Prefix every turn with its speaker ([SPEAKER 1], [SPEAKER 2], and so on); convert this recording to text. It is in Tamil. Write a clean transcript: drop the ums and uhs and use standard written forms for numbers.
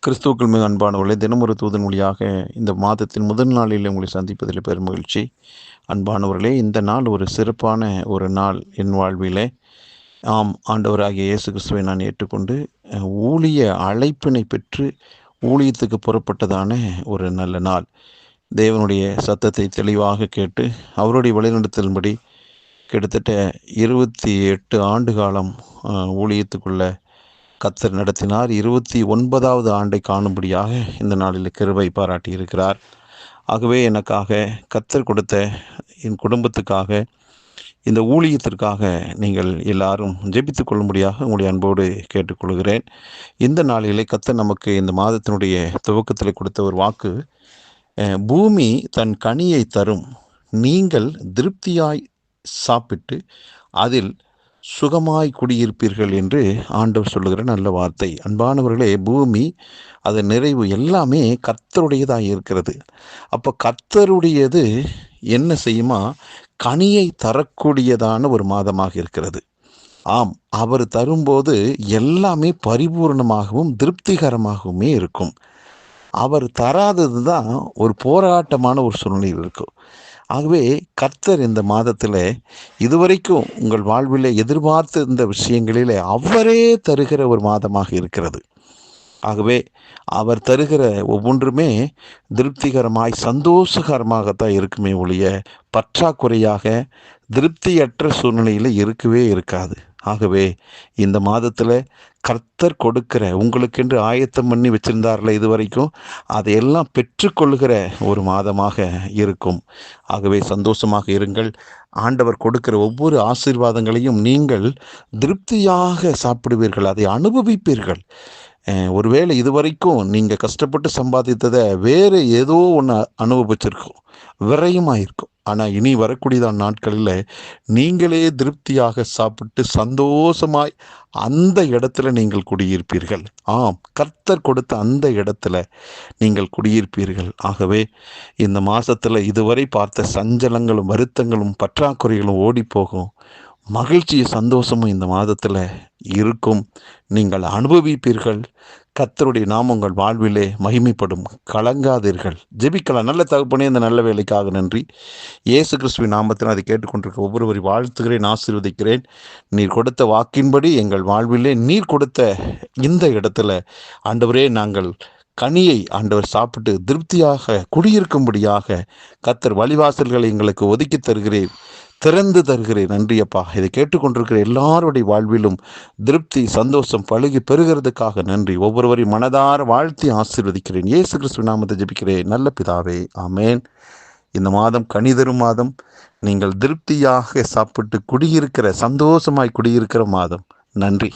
[SPEAKER 1] கிறிஸ்துவுக்குள் மிக அன்பானவர்களே, தினம் ஒரு தூதன் மொழியாக இந்த மாதத்தின் முதல் நாளில் உங்களை சந்திப்பதில் பெருமகிழ்ச்சி. அன்பானவர்களே, இந்த நாள் ஒரு சிறப்பான ஒரு நாள் என் வாழ்விலே. ஆண்டவராகிய இயேசு கிறிஸ்துவை நான் ஏற்றுக்கொண்டு ஊழிய அழைப்பினை பெற்று ஊழியத்துக்கு புறப்பட்டதான ஒரு நல்ல நாள். தேவனுடைய சத்தத்தை தெளிவாக கேட்டு அவருடைய வழிநடத்தலின்படி கிட்டத்தட்ட 28 ஆண்டு காலம் ஊழியத்துக்குள்ள கர்த்தர் நடத்தினார். 29வது ஆண்டை காணும்படியாக இந்த நாளில் கிருபை பாராட்டியிருக்கிறார். ஆகவே எனக்காக கர்த்தர் கொடுத்த என் குடும்பத்துக்காக இந்த ஊழியத்திற்காக நீங்கள் எல்லாரும் ஜெபித்துக் கொள்ளும்படியாக உங்களுடைய அன்போடு கேட்டுக்கொள்கிறேன். இந்த நாளிலே கர்த்தர் நமக்கு இந்த மாதத்தினுடைய துவக்கத்தில் கொடுத்த ஒரு வாக்கு, பூமி தன் கனியை தரும், நீங்கள் திருப்தியாய் சாப்பிட்டு அதில் சுகமாய் குடியிருப்பீர்கள் என்று ஆண்டவர் சொல்லுகிற நல்ல வார்த்தை. அன்பானவர்களே, பூமி அதன் நிறைவு எல்லாமே கர்த்தருடையதாக இருக்கிறது. அப்போ கர்த்தருடையது என்ன செய்யுமா? கனியை தரக்கூடியதான ஒரு மாதமாக இருக்கிறது. அவர் தரும்போது எல்லாமே பரிபூர்ணமாகவும் திருப்திகரமாகவுமே இருக்கும். அவர் தராதது தான் ஒரு போராட்டமான ஒரு சூழ்நிலையில் இருக்கும். ஆகவே கர்த்தர் இந்த மாதத்தில் இதுவரைக்கும் உங்கள் வாழ்வில் எதிர்பார்த்த இந்த விஷயங்களிலே அவரே தருகிற ஒரு மாதமாக இருக்கிறது. ஆகவே அவர் தருகிற ஒவ்வொன்றுமே திருப்திகரமாய் சந்தோஷகரமாகத்தான் இருக்குமே ஒழிய பற்றாக்குறையாக திருப்தியற்ற சூழ்நிலையில் இருக்கவே இருக்காது. ஆகவே இந்த மாதத்தில் கர்த்தர் கொடுக்கிற, உங்களுக்கென்று ஆயத்தம் பண்ணி வச்சிருந்தார்ல இதுவரைக்கும், அதையெல்லாம் பெற்றுக்கொள்கிற ஒரு மாதமாக இருக்கும். ஆகவே சந்தோஷமாக இருங்கள். ஆண்டவர் கொடுக்கிற ஒவ்வொரு ஆசீர்வாதங்களையும் நீங்கள் திருப்தியாக சாப்பிடுவீர்கள், அதை அனுபவிப்பீர்கள். ஒருவேளை இதுவரைக்கும் நீங்கள் கஷ்டப்பட்டு சம்பாதித்ததை வேறு ஏதோ ஒன்று அனுபவிச்சிருக்கும், விரயமாயிருக்கும். ஆனால் இனி வரக்கூடியதான நாட்களில் நீங்களே திருப்தியாக சாப்பிட்டு சந்தோஷமாய் அந்த இடத்துல நீங்கள் குடியிருப்பீர்கள். கர்த்தர் கொடுத்த அந்த இடத்துல நீங்கள் குடியிருப்பீர்கள். ஆகவே இந்த மாதத்தில் இதுவரை பார்த்த சஞ்சலங்களும் வருத்தங்களும் பற்றாக்குறைகளும் ஓடி போகும். மகிழ்ச்சி சந்தோஷமும் இந்த மாதத்தில் இருக்கும். நீங்கள் அனுபவிப்பீர்கள். கர்த்தருடைய நாமம் உங்கள் வாழ்விலே மகிமைப்படும். கலங்காதீர்கள். ஜெபிக்கலாம். நல்ல தகப்பனே, இந்த நல்ல வேலைக்காக நன்றி. இயேசு கிறிஸ்துவின் நாமத்தில் அதை கேட்டுக்கொண்டிருக்க ஒவ்வொருவரை வாழ்த்துகிறேன், ஆசீர்வதிக்கிறேன். நீர் கொடுத்த வாக்கின்படி எங்கள் வாழ்விலே நீர் கொடுத்த இந்த இடத்துல ஆண்டவரே, நாங்கள் கனியை ஆண்டவர் சாப்பிட்டு திருப்தியாக குடியிருக்கும்படியாக கர்த்தர் வழிவாசல்களை எங்களுக்கு ஒதுக்கி தருகிறேன், திறந்து தருகிறேன். நன்றி அப்பா. இதை கேட்டுக்கொண்டிருக்கிற எல்லாருடைய வாழ்விலும் திருப்தி சந்தோஷம் பழுகி பெறுகிறதுக்காக நன்றி. ஒவ்வொருவரையும் மனதார வாழ்த்தி ஆசீர்வதிக்கிறேன். இயேசு கிறிஸ்துவின் நாமத்தை ஜெபிக்கிறேன் நல்ல பிதாவே, ஆமேன். இந்த மாதம் கனிதரும் மாதம். நீங்கள் திருப்தியாக சாப்பிட்டு குடியிருக்கிற, சந்தோஷமாய் குடியிருக்கிற மாதம். நன்றி.